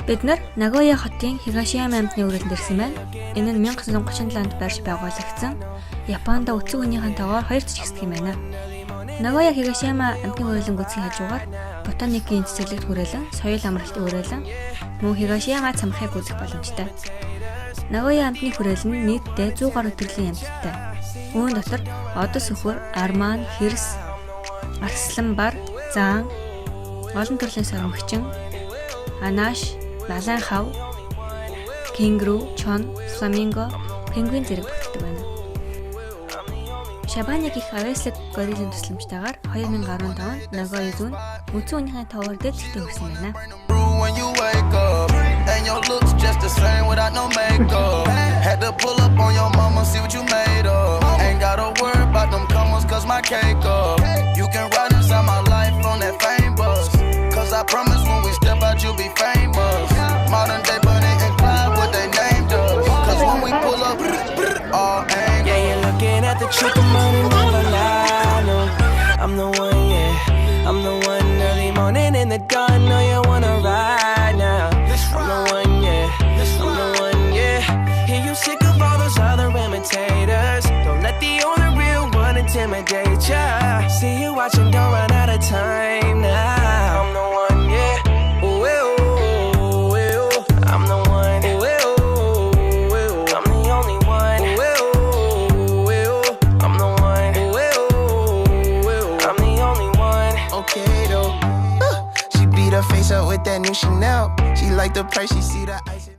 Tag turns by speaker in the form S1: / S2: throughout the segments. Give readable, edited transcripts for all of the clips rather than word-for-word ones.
S1: Бид нар Нагоя хотын Хигашияма амьтны үрэлд ирсэн байна. Энэ нь 1937 онд байрш байгуулагдсан. Японд өцөг хүнийхэн тоогоор 2 жижиг хэсэг юм байна. Нагоя Хигашияма амьтны хүрээлэн гүцгийн хажуугаар ботаникийн цэцэрлэгт хүрээлэн, соёл амралтын хүрээлэн, мөн Хигашияма цамхыг үзэх боломжтой. Нагоя амьтны хүрээлэн нь нийтдээ 100 гаруй төрлийн амьттай. Үүн дотор одос өхөр, арман, хэрс, арслан бар, заан, олон төрлийн сормогчин, анаш, лалайн хав, кенгуру, чон, фламинго, пингвин зэрэг бүрддэг байна. Шабаныг их авэслэг горилийн төсөлмжтэйгээр 2015 онд Нагоя зүүн өцөн үнийхэн тоогоор дэвсгэртээ хүрсэн байна.
S2: I promise when we step out you'll be famous. Modern day Bonnie and Clyde, what they named us. Cause when we pull up, all angles.
S3: Yeah, you're looking at the trick of money, never lie. No, I'm the one, yeah. I'm the one early morning in the dawn. Know you wanna ride now. I'm the one, yeah. I'm the one, yeah. Hear you sick of all those other imitators. Don't let the only real one intimidate ya. See you watching, don't run out of time now. I'm the one. Face up with that new Chanel. She like the price, she see the ice.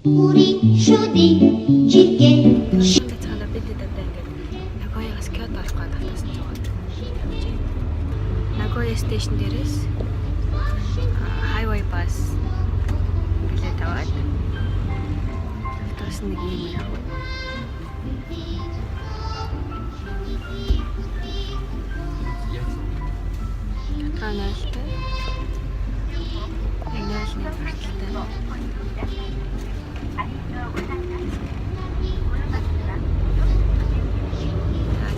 S4: 우리 슈디 지게
S1: цаана бид одоо ингээд Нагоягаас Кёто орох гээд татсан ч байгаа. Нагоя стейшн дээрээс хайвей бас билет аваад автобус нэг юм яах вэ? Траналтай. Энэжний хүртэлтэй.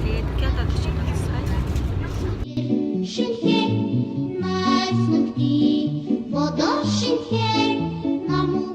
S1: Тэгээд Кётод очиж байна.
S4: Шинхэ найснути водор шинхэ намун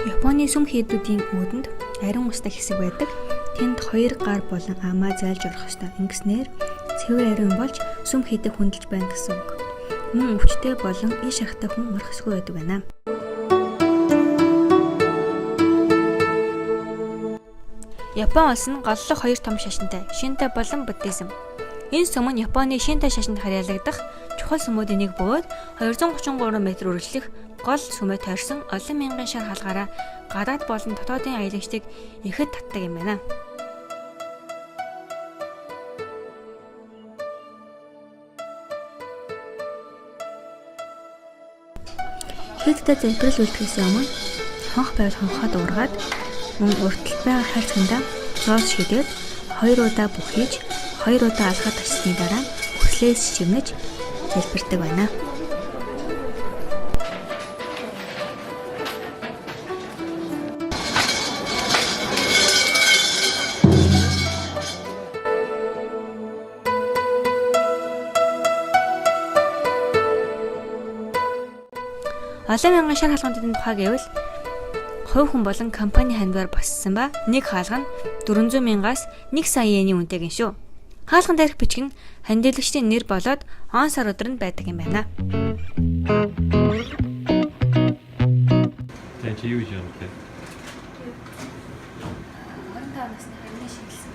S1: Японы сүм хийдүүдийн үүдэнд ариун устай хэсэг байдаг. Тэнд 2 гар болон амаа зайлж орох ёстой. Ингэснээр цэвэр ариун болж сүм хийдэг хөндлөж байна гэсэн үг. Мөн өвчтэй болон иш харахтай хүн орох ёсгүй байдаг байна. Япон улс нь голлох 2 том шашинтай Шинто болон буддизм. Энэ сүм нь Японы Шинто шашинд харьяалагдах чухал сүмүүдийн нэг бөгөөд 233 м үргэлжлэх гол сүмээ тойрсон олон мянган шар халгаараа гадаад болон дотоодын аялагчдыг ихэд татдаг юм байна. Хэдтэй залбирал үлдэхээс өмнө хонх байвал хонхоо дуургаад мөн уртл байгаа хайрцагтаа цоос шидэд 2 удаа бүх хийж 2 удаа алхаад очсны дараа өслөөс шивнэж залбирдаг байна. Олон мянган шар халгуудын тухай гэвэл хувь хүн болон компани хандвар боссон ба нэг хаалга нь 400 мянгаас 1 сая йений үнэтэйг шүү. Хаалган дээрх бичиг нь хандилагчдын нэр болоод он сар өдөр нь байдаг юм байна.
S5: Тэнч юу гэж юм бэ?
S1: 25 насны хамгийн шилсэн.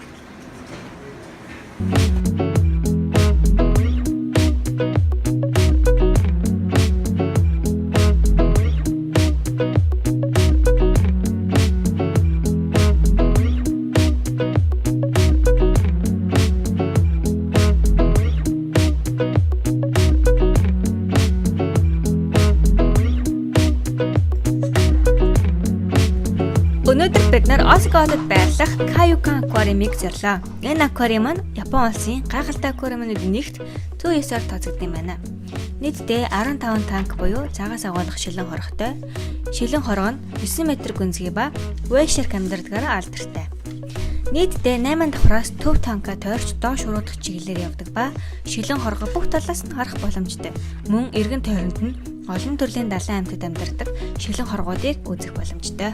S1: Осака хотод байрлах Kayukan аквариумыг зорлоо. Энэ аквариум нь Япон улсын гайхалтай аквариумнуудын нэгт төв ёсоор тооцогдсон юм байна. Нийтдээ 15 танк буюу цагаас агуулгах шилэн хорогтой. Шилэн хорго нь 9 м гүнзгий ба Вэшер камердгаар алдартай. Нийтдээ 8 давхраас төв танка тойрч доош уруудах чиглэлээр явдаг ба шилэн хорго бүх талаас нь харах боломжтой. Мөн эргэн тойронд нь олон төрлийн далайн амьтад амьдардаг шилэн хоргоодыг үзэх боломжтой.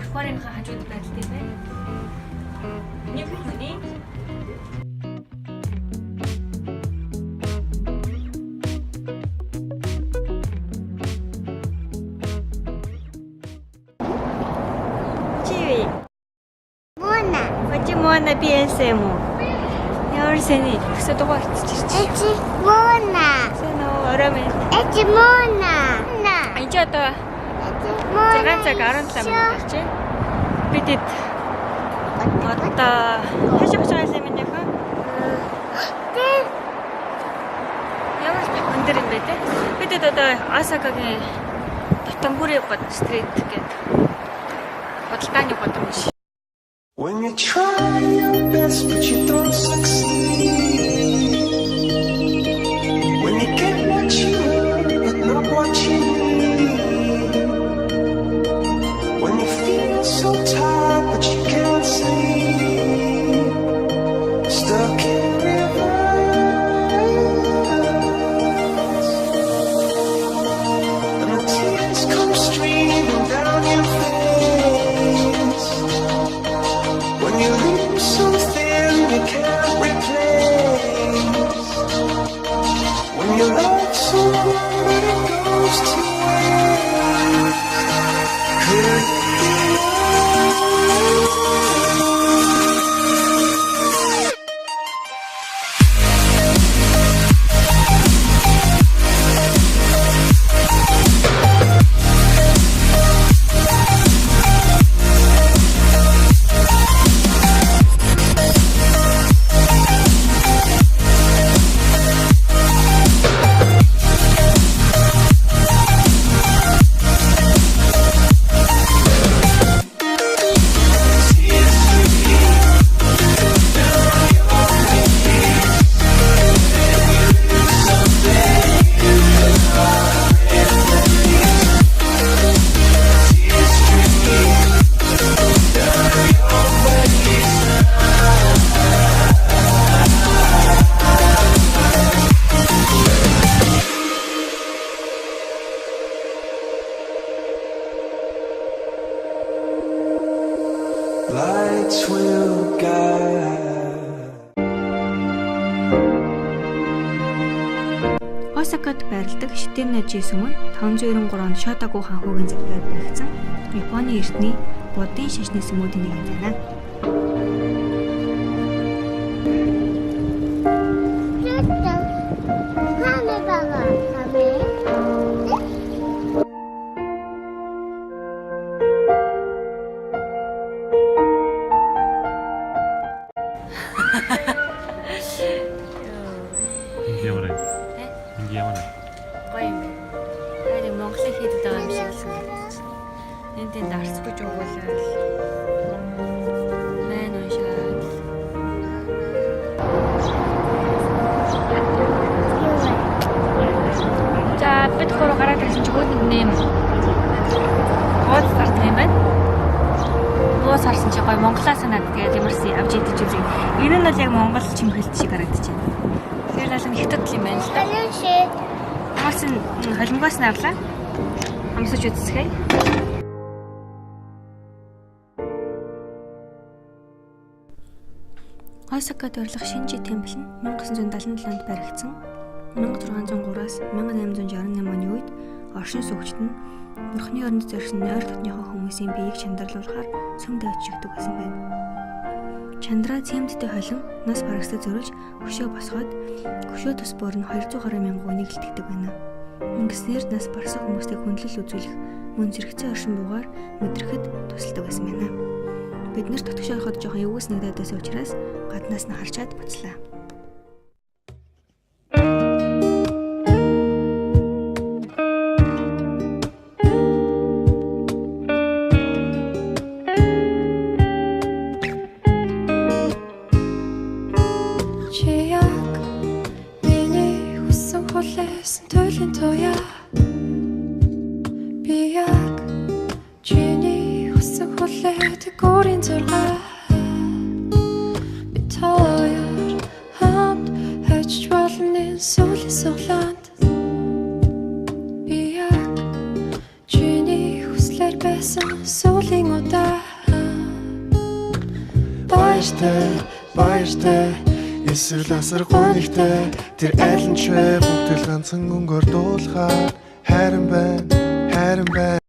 S1: Аквариумын хажууд байдалтай байна. Нэг хүний Чиви.
S4: Мона.
S1: Почему она BSM? Ямар сэний өсө дугаар чирч.
S4: Эти мона.
S1: Сэно орой.
S4: Эти мона.
S1: Энд одоо 6 цаг 17 минут болж байна. Бид одоо хашиг хашаас юм яха. Ямар ч өндөр юм бэ те. Бид одоо Осакагийн Дотомбури гот стрит гэдэг бодлогын годом биш.
S3: When you try your best but you don't succeed, when you get what you want but not what you need, when you feel so tired but you can't sleep, stuck in reverse, and the tears come streaming down your face. When you lose something you can't replace, when you love someone but it goes to waste, could it be love? Lights will guide.
S1: Осакад байрладаг Шитэнэжи сүм нь 593 онд Шотаку хаан хүүгийн цагтаар баригдсан Японы эртний буддын шашны сүмүүдийн нэг юм байна.
S5: Ямар байна? Ямар байна?
S1: Гоё юм байна. Харин Монголын хийдэг байгаа юм шиг санагдаж байна. Энд тэнд арцгүй жуугуулаад мэн уншаад. За бид гурав гараад ирсэн чи хөөд нэм. Гол старт юм байна. уус харсан чи гоё монголоо санаад тэгээд ямарсан авч идэж үзье. Энэ нь бол яг монгол чимхэлт шиг харагдаж байна. Тэгэхээр лалан их төдөл юм байна л да. Ямарс нь холимгоос навлаа. Амсаж үзсгэе. Осакад орлох Шинжи темпл нь 1977 онд баригдсан. 1603-аас 1861 оны үед оршин суугчид нь Бурхны оронд зорьсон нойр дотныхоо хүмүүсийн биеийг чандарлуулахаар сүм дэвжигдэг байсан байна. Чандраа цемдтэй холин нас барагсад зөрүүлж хөшөө босгоод хөшөө тус бүр нь 200 гаруй мянган хүнийг илтгэдэг байна. Ингэснээр нас барсан хүмүүстэй хүндлэл үзүүлэх мөн зэрэгцээ оршин буугаар мэдрэхэд тусалдаг байсан байна. Бид нэр дотгошооход жоохон эвгүйс нэгдээс учраас гаднаас нь харчаад буцлаа.
S6: Төлөв тоя би яг чиний хүссэн хүлээд гөрийн зургаа би тоёр хамт хайж болно сүлийн суглаанд би яг чиний хүслээр байсан сүлийн удаа баяртай эсвэл асар гонигтай тэр аль нь ч бүгд л ганцхан өнгөөр дуулахаар хайран байна